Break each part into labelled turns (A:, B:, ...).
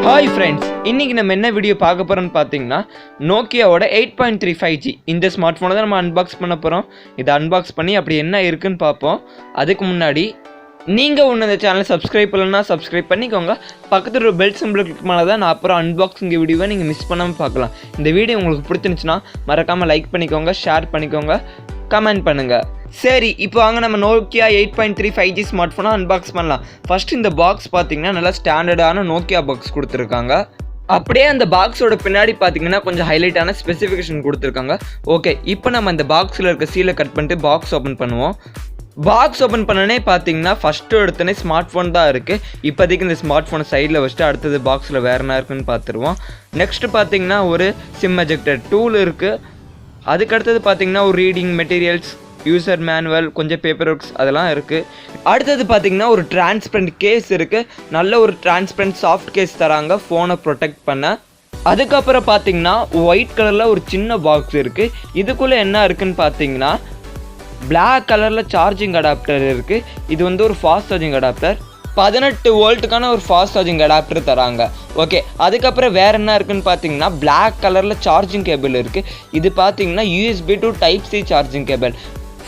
A: Hi friends, இன்றைக்கி நம்ம என்ன வீடியோ பார்க்க போகிறோன்னு பார்த்தீங்கன்னா நோக்கியாவோட 8.3 5G இந்த ஸ்மார்ட் ஃபோனை தான் நம்ம அன்பாக்ஸ் பண்ண போகிறோம். இதை அன்பாக்ஸ் பண்ணி அப்படி என்ன இருக்குன்னு பார்ப்போம். அதுக்கு முன்னாடி நீங்கள் ஒன்று இந்த சேனலை சப்ஸ்கிரைப் பண்ணலன்னா சப்ஸ்கிரைப் பண்ணிக்கோங்க. பக்கத்தில் ஒரு பெல் சிம்பிள் கிளிக் பண்ணால் தான் நான் அப்புறம் அன்பாக்ஸிங் வீடியோவை நீங்கள் மிஸ் பண்ணாமல் பார்க்கலாம். இந்த வீடியோ உங்களுக்கு பிடிச்சிருந்துச்சுன்னா மறக்காமல் லைக் பண்ணிக்கோங்க, ஷேர் பண்ணிக்கோங்க, கமெண்ட் பண்ணுங்கள். சரி, இப்போ வாங்க நம்ம நோக்கியா 8.3 5G ஸ்மார்ட் ஃபோனை அன்பாக்ஸ் பண்ணலாம். ஃபர்ஸ்ட் இந்த பாக்ஸ் பார்த்தீங்கன்னா நல்லா ஸ்டாண்டர்டான நோக்கியா பாக்ஸ் கொடுத்துருக்காங்க. அப்படியே அந்த பாக்ஸோட பின்னாடி பார்த்தீங்கன்னா கொஞ்சம் ஹைலைட்டான ஸ்பெசிஃபிகேஷன் கொடுத்துருக்காங்க. ஓகே, இப்போ நம்ம இந்த பாக்ஸில் இருக்க சீலை கட் பண்ணிட்டு பாக்ஸ் ஓப்பன் பண்ணுவோம். பாக்ஸ் ஓப்பன் பண்ணனே பார்த்தீங்கன்னா ஃபஸ்ட்டு எடுத்தோடனே ஸ்மார்ட் ஃபோன் தான் இருக்குது. இப்போதைக்கு இந்த ஸ்மார்ட் ஃபோனை சைடில் வச்சுட்டு அடுத்தது பாக்ஸில் வேறு என்ன இருக்குன்னு பார்த்துருவோம். நெக்ஸ்ட்டு பார்த்தீங்கன்னா ஒரு சிம் எஜெக்டர் டூல் இருக்குது. அதுக்கடுத்தது பார்த்தீங்கன்னா ஒரு ரீடிங் மெட்டீரியல்ஸ், யூசர் மேனுவல், கொஞ்சம் பேப்பர் ஒர்க்ஸ் அதெல்லாம் இருக்குது. அடுத்தது பார்த்திங்கன்னா ஒரு டிரான்ஸ்பரண்ட் கேஸ் இருக்குது. நல்ல ஒரு டிரான்ஸ்பரண்ட் சாஃப்ட் கேஸ் தராங்க ஃபோனை ப்ரொடெக்ட் பண்ண. அதுக்கப்புறம் பார்த்திங்கன்னா ஒயிட் கலரில் ஒரு சின்ன பாக்ஸ் இருக்குது. இதுக்குள்ளே என்ன இருக்குதுன்னு பார்த்தீங்கன்னா பிளாக் கலரில் சார்ஜிங் அடாப்டர் இருக்குது. இது வந்து ஒரு ஃபாஸ்ட் சார்ஜிங் அடாப்டர், 18 வோல்ட்டுக்கான ஒரு ஃபாஸ்ட் சார்ஜிங் அடாப்டர் தராங்க. ஓகே, அதுக்கப்புறம் வேறு என்ன இருக்குதுன்னு பார்த்தீங்கன்னா பிளாக் கலரில் சார்ஜிங் கேபிள் இருக்குது. இது பார்த்தீங்கன்னா USB to Type C charging cable.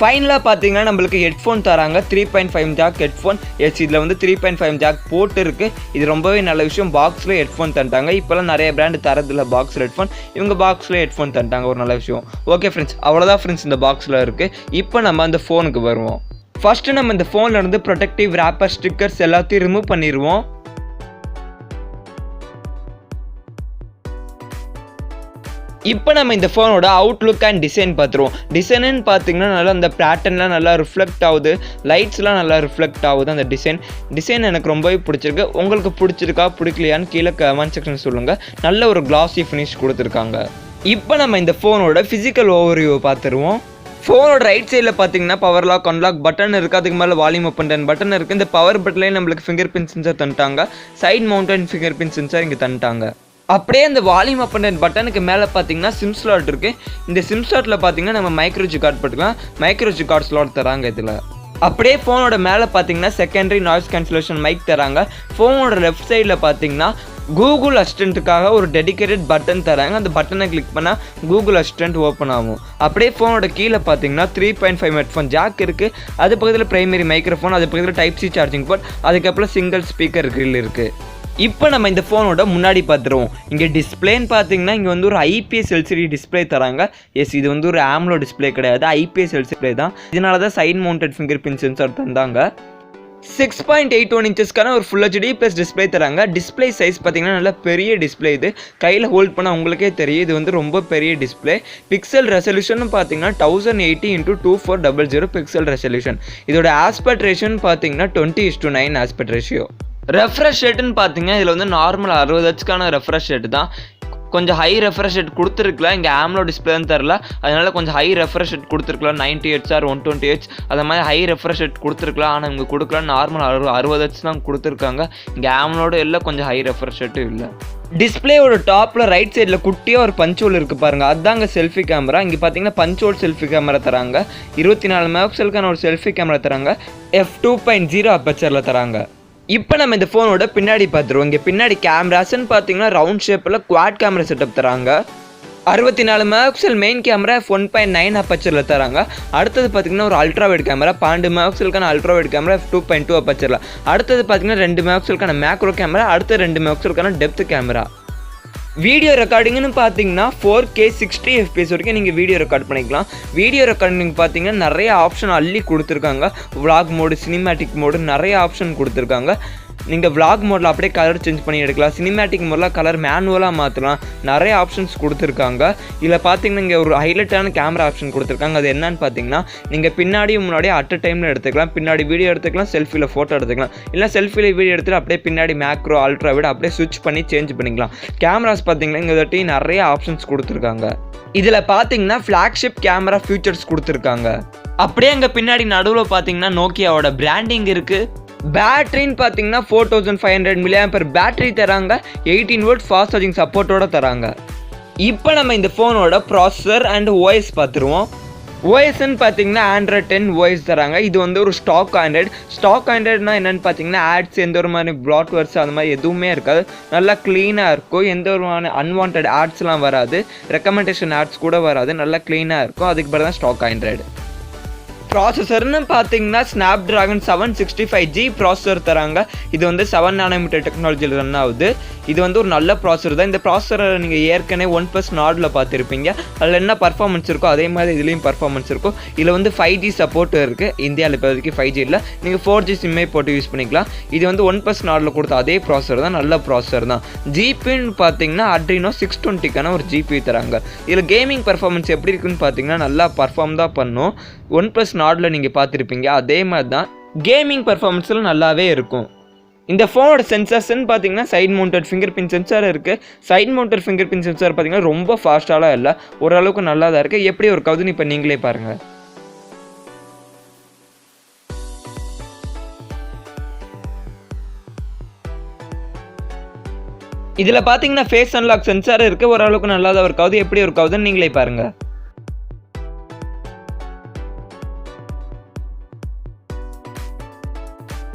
A: ஃபைனலாக பார்த்தீங்கன்னா நம்மளுக்கு ஹெட்ஃபோன் தராங்க. 3.5 ஜாக் ஹெட்ஃபோன். இதில் வந்து 3.5 ஜாக் போட்டு இருக்குது. இது ரொம்பவே நல்ல விஷயம். பாக்ஸில் ஹெட்ஃபோன் தந்துட்டாங்க. இப்போலாம் நிறைய பிராண்டு தரதில்ல பாக்ஸில் ஹெட்ஃபோன், இவங்க பாக்ஸில் ஹெட்ஃபோன் தந்துட்டாங்க, ஒரு நல்ல விஷயம். ஓகே ஃப்ரெண்ட்ஸ், அவ்வளோதான் ஃப்ரெண்ட்ஸ் இந்த பாக்ஸில் இருக்குது. இப்போ நம்ம அந்த ஃபோனுக்கு வருவோம். ஃபஸ்ட்டு நம்ம இந்த ஃபோனில் இருந்து ப்ரொடெக்டிவ் ரேப்பர் ஸ்டிக்கர்ஸ் எல்லாத்தையும் ரிமூவ் பண்ணிடுவோம். இப்போ நம்ம இந்த ஃபோனோட அவுட்லுக் அண்ட் டிசைன் பார்த்துருவோம். டிசைனுன்னு பார்த்தீங்கன்னா நல்லா அந்த பேட்டர்ன்லாம் நல்லா ரிஃப்ளெக்ட் ஆகுது, லைட்ஸ்லாம் நல்லா ரிஃப்ளெக்ட் ஆகுது. அந்த டிசைன் எனக்கு ரொம்பவே பிடிச்சிருக்கு. உங்களுக்கு பிடிச்சிருக்கா பிடிக்கலையான்னு கீழே கமெண்ட் செக்ஷன் சொல்லுங்கள். நல்ல ஒரு கிளாஸி ஃபினிஷ் கொடுத்துருக்காங்க. இப்போ நம்ம இந்த ஃபோனோட ஃபிசிக்கல் ஓவர்வியூவை பார்த்துருவோம். ஃபோனோட ரைட் சைடில் பார்த்தீங்கன்னா பவர் லாக், அன்லாக் பட்டன் இருக்குது. அதுக்கு மேலே volume up and down button இருக்குது. இந்த பவர் பட்டன்லேயே நம்மளுக்கு ஃபிங்கர் பிரிண்ட் சென்சார் தந்துட்டாங்க. Side mounted fingerprint sensor இங்கே தந்துட்டாங்க. அப்படியே அந்த வால்யூம் அப் அண்ட் டவுன் பட்டனுக்கு மேலே பார்த்தீங்கன்னா சிம் ஸ்லாட் இருக்குது. இந்த சிம் ஸ்லாட்டில் பார்த்தீங்கன்னா நம்ம மைக்ரோஜி கார்டு போட்டுக்கலாம். மைக்ரோஜி கார்டு ஸ்லாட் தராங்க இதில். அப்படியே ஃபோனோட மேலே பார்த்தீங்கன்னா செகண்டரி நாய்ஸ் கேன்சலேஷன் மைக் தராங்க. ஃபோனோட லெஃப்ட் சைடில் பார்த்தீங்கன்னா கூகுள் அசிஸ்டண்ட்டுக்காக ஒரு டெடிக்கேட்டட் பட்டன் தராங்க. அந்த பட்டனை கிளிக் பண்ணால் கூகுள் அசிஸ்டண்ட் ஓப்பன் ஆகும். அப்படியே ஃபோனோட கீழே பார்த்தீங்கன்னா 3.5 ஹெட்ஃபோன் ஜாக் இருக்குது. அது பக்கத்தில் பிரைமரி மைக்ரோஃபோன், அது பக்கத்தில் Type C சார்ஜிங் போர்ட், அதுக்கப்புறம் சிங்கிள் ஸ்பீக்கர் கிரில் இருக்குது. இப்போ நம்ம இந்த ஃபோனோட முன்னாடி பார்த்துருவோம். இங்கே டிஸ்பிளேன்னு பார்த்தீங்கன்னா இங்கே வந்து ஒரு IPS LCD டிஸ்பிளே தராங்க. எஸ், இது வந்து ஒரு AMOLED டிஸ்பிளே கிடையாது, IPS LCD தான். இதனால தான் side mounted fingerprint sensor தந்தாங்க. 6.81 இன்ச்சஸ்க்கான ஒரு ஃபுல் HD ப்ளஸ் டிஸ்பிளே தராங்க. டிஸ்பிளே சைஸ் பார்த்தீங்கன்னா நல்லா பெரிய டிஸ்பிளே. இது கையில் ஹோல்ட் பண்ணால் உங்களுக்கே தெரியும், இது வந்து ரொம்ப பெரிய டிஸ்பிளே. பிக்சல் ரெசல்யூஷன் பார்த்தீங்கன்னா 1080x2400 பிக்சல் ரெசல்யூஷன். இதோட ஆஸ்பெக்ட் ரேஷியோன்னு பார்த்தீங்கன்னா 20:9 ஆஸ்பெக்ட் ரேஷியோ. ரெஃப்ரெஷ் ரேட்டுன்னு பார்த்தீங்கன்னா இதில் வந்து நார்மல் 60 ஹெர்ட்ஸ்க்கான ரெஃப்ரெஷ் ரேட்டு தான். கொஞ்சம் ஹை ரெஃப்ரெஷ் ரேட் கொடுத்துருக்கலாம். இங்கே AMOLED டிஸ்பிளேன்னு தரல, அதனால கொஞ்சம் ஹை ரெஃப்ரெஷ் ரேட் கொடுத்துருக்கலாம். 90 ஹெர்ட்ஸ் ஆர் 120 ஹெர்ட்ஸ் அது மாதிரி ஹை ரெஃப்ரெஷ் ரேட் கொடுத்துருக்கலாம். ஆனால் இங்கே கொடுக்கலாம் நார்மல் 60 ஹெர்ட்ஸ் தான் கொடுத்துருக்காங்க. இங்கே AMOLED இல்லை, கொஞ்சம் ஹை ரெஃப்ரெஷ் ரேட்டும் இல்லை. டிஸ்பிளேயோட டாப்பில் ரைட் சைடில் குட்டியாக ஒரு பஞ்ச் ஹோல் இருக்குது பாருங்கள், அதுதாங்க செல்ஃபி கேமரா. இங்கே பார்த்தீங்கன்னா பஞ்ச் ஹோல் செல்ஃபி கேமரா தராங்க. 24 மெகாபிக்சலுக்கான ஒரு செல்ஃபி கேமரா தராங்க. f2.0 அப்பச்சரில் தராங்க. இப்போ நம்ம இந்த ஃபோனோட பின்னாடி பார்த்துருவோம். இங்கே பின்னாடி கேமராஸ்ன்னு பார்த்தீங்கன்னா ரவுண்ட் ஷேப்பில் குவாட் கேமரா செட்டப் தராங்க. 64 மெகாபிக்சல் மெயின் கேமரா f1.9 அப்பச்சரில் தராங்க. அடுத்தது பார்த்தீங்கன்னா ஒரு அல்ட்ராவைட் கேமரா, 12 மெகாபிக்சலுக்கான அல்ட்ராவைட் கேமரா f2.2 அப்பச்சரில். அடுத்தது பார்த்தீங்கன்னா 2 மெகாபிக்சலுக்கான மேக்ரோ கேமரா, அடுத்த 2 மெகாபிக்சலுக்கான டெப்த் கேமரா. வீடியோ ரெக்கார்டிங்னு பார்த்தீங்கன்னா 4K 60 FPS வரைக்கும் நீங்கள் வீடியோ ரெக்கார்ட் பண்ணிக்கலாம். வீடியோ ரெக்கார்டிங் பார்த்தீங்கன்னா நிறைய ஆப்ஷன் அள்ளி கொடுத்துருக்காங்க. vlog மோடு, சினிமேட்டிக் மோடு நிறைய ஆப்ஷன் கொடுத்துருக்காங்க. நீங்கள் vlog மோடில் அப்படியே கலர் சேஞ்ச் பண்ணி எடுக்கலாம். சினிமேட்டிக் மோடில் கலர் மேனுவலாக மாற்றலாம். நிறைய ஆப்ஷன்ஸ் கொடுத்துருக்காங்க. இதில் பார்த்தீங்கன்னா இங்கே ஒரு ஹைலைட்டான கேமரா ஆப்ஷன் கொடுத்துருக்காங்க. அது என்னன்னு பார்த்தீங்கன்னா நீங்கள் பின்னாடியும் முன்னாடியே அட் அ டைமில் எடுத்துக்கலாம். பின்னாடி வீடியோ எடுத்துக்கலாம், செல்ஃபியில் ஃபோட்டோ எடுத்துக்கலாம். இல்லை செல்ஃபியில் வீடியோ எடுத்துகிட்டு அப்படியே பின்னாடி மேக்ரோ அல்ட்ரா விட அப்படியே ஸ்விட்ச் பண்ணி சேஞ்ச் பண்ணிக்கலாம். கேமராஸ் பார்த்தீங்கன்னா இங்கே தொட்டி நிறைய ஆப்ஷன்ஸ் கொடுத்துருக்காங்க. இதில் பார்த்தீங்கன்னா ஃப்ளாக்ஷிப் கேமரா ஃபியூச்சர்ஸ் கொடுத்துருக்காங்க. அப்படியே அங்கே பின்னாடி நடுவில் பார்த்தீங்கன்னா நோக்கியாவோட பிராண்டிங் இருக்குது. பேட்டரின்னு பார்த்தீங்கன்னா 4500 mAh பேட்டரி தராங்க. 18 வோல்ட் ஃபாஸ்ட் சார்ஜிங் சப்போர்ட்டோட தராங்க. இப்போ நம்ம இந்த ஃபோனோட ப்ராசஸர் அண்ட் OS பார்த்துருவோம். ஓஎஸ்ன்னு பார்த்தீங்கன்னா ஆண்ட்ராய்ட் 10 ஓஎஸ் தராங்க. இது வந்து ஒரு ஸ்டாக் ஆண்ட்ராய்டு. ஸ்டாக் ஆண்ட்ராய்டுனா என்னென்னு பார்த்தீங்கன்னா ஆட்ஸ் எந்த ஒரு மாதிரி ப்ளாட்வேர்ஸ் அந்த மாதிரி எதுவுமே இருக்காது. நல்லா க்ளீனாக இருக்கும். எந்த ஒரு அன்வான்ட் ஆட்ஸ்லாம் வராது. ரெக்கமெண்டேஷன் ஆட்ஸ் கூட வராது. நல்லா க்ளீனாக இருக்கும். அதுக்கு பிறகு தான் ஸ்டாக் ஆண்ட்ராய்டு. ப்ராசஸர்னு பார்த்தீங்கன்னா ஸ்னாப்ட்ராகன் 765G ப்ராசஸர் தராங்க. இது வந்து 7 நானோமீட்டர் டெக்னாலஜியில் ரன் ஆகுது. இது வந்து ஒரு நல்ல ப்ராசஸர் தான். இந்த ப்ராசஸரை நீங்கள் ஏற்கனவே OnePlus Nordல பார்த்துருப்பீங்க. அதில் என்ன பர்ஃபார்மன்ஸ் இருக்கோ அதே மாதிரி இதுலேயும் பர்ஃபார்மன்ஸ் இருக்கும். இதில் வந்து 5G சப்போர்ட் இருக்குது. இந்தியாவில் இப்போதைக்கு 5G இல்லை. நீங்கள் 4G சிம்மே போட்டு யூஸ் பண்ணிக்கலாம். இது வந்து OnePlus Nordல கொடுத்த அதே ப்ராசஸர் தான். நல்ல ப்ராசஸர் தான். ஜிபின்னு பார்த்தீங்கன்னா Adreno 620க்கான ஒரு ஜிபி தராங்க. இதில் கேமிங் பர்ஃபார்மன்ஸ் எப்படி இருக்குன்னு பார்த்தீங்கன்னா நல்லா பர்ஃபார்ம் தான் பண்ணும். OnePlus Nordல நீங்கள் பார்த்துருப்பீங்க. அதே மாதிரி தான் கேமிங் பர்ஃபார்மன்ஸில் நல்லாவே இருக்கும். இந்த ஃபோனோட சென்சார்ஸ்ன்னு பார்த்தீங்கன்னா side mounted fingerprint sensor இருக்குது. Side mounted fingerprint sensor பார்த்தீங்கன்னா ரொம்ப ஃபாஸ்ட்டாலாம் இல்லை, ஓரளவுக்கு நல்லா தான் இருக்குது. எப்படி ஒரு கவுதுன்னு இப்போ நீங்களே பாருங்கள். இதில் பார்த்தீங்கன்னா ஃபேஸ் அன்லாக் சென்சார் இருக்குது. ஓரளவுக்கு நல்லா தான் ஒரு கவுது. எப்படி ஒரு கவுதுன்னு நீங்களே பாருங்கள்.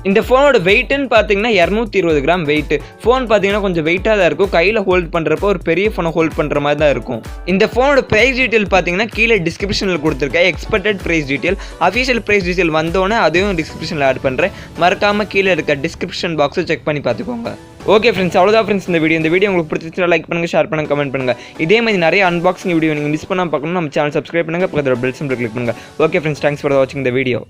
A: இந்த ஃபோனோட வெயிட்டுன்னு பார்த்தீங்கன்னா 220 கிராம் வெயிட்டு. ஃபோன் பார்த்தீங்கன்னா கொஞ்சம் வெயிட்டாக தான் இருக்கும். கையில் ஹோல்ட் பண்ணுறப்போ ஒரு பெரிய ஃபோனை ஹோல்ட் பண்ணுற மாதிரி தான் இருக்கும். இந்த ஃபோனோட ப்ரைஸ் டீட்டெயில் பார்த்தீங்கன்னா கீழே டிஸ்கிரிப்ஷனில் கொடுத்துருக்கேன். Expected price detail, official price detail வந்தோடனே அதையும் டிஸ்கிரிப்ஷனில் ஆட் பண்ணுறேன். மறக்காமல் கீழே இருக்க டிஸ்கிரிப்ஷன் பாக்ஸை செக் பண்ணி பார்த்துக்கோங்க. ஓகே ஃப்ரெண்ட்ஸ், அவ்வளோதான் ஃப்ரெண்ட்ஸ் இந்த வீடியோ உங்களுக்கு பிடிச்சிருந்தா லைக் பண்ணுங்கள், ஷேர் பண்ணுங்கள், கமெண்ட் பண்ணுங்கள். இதே மாதிரி நிறைய அன்பாக்சிங் வீடியோ நீங்கள் மிஸ் பண்ணாமல் பார்க்கணும் நம்ம சேனல் சப்ஸ்கிரைப் பண்ணுங்கள், பக்கத்தில் பெல் சிம்பல் கிளிக் பண்ணுங்கள். ஓகே ஃப்ரெண்ட்ஸ், தேங்க்ஸ் ஃபார் வாட்சிங் இந்த வீடியோ.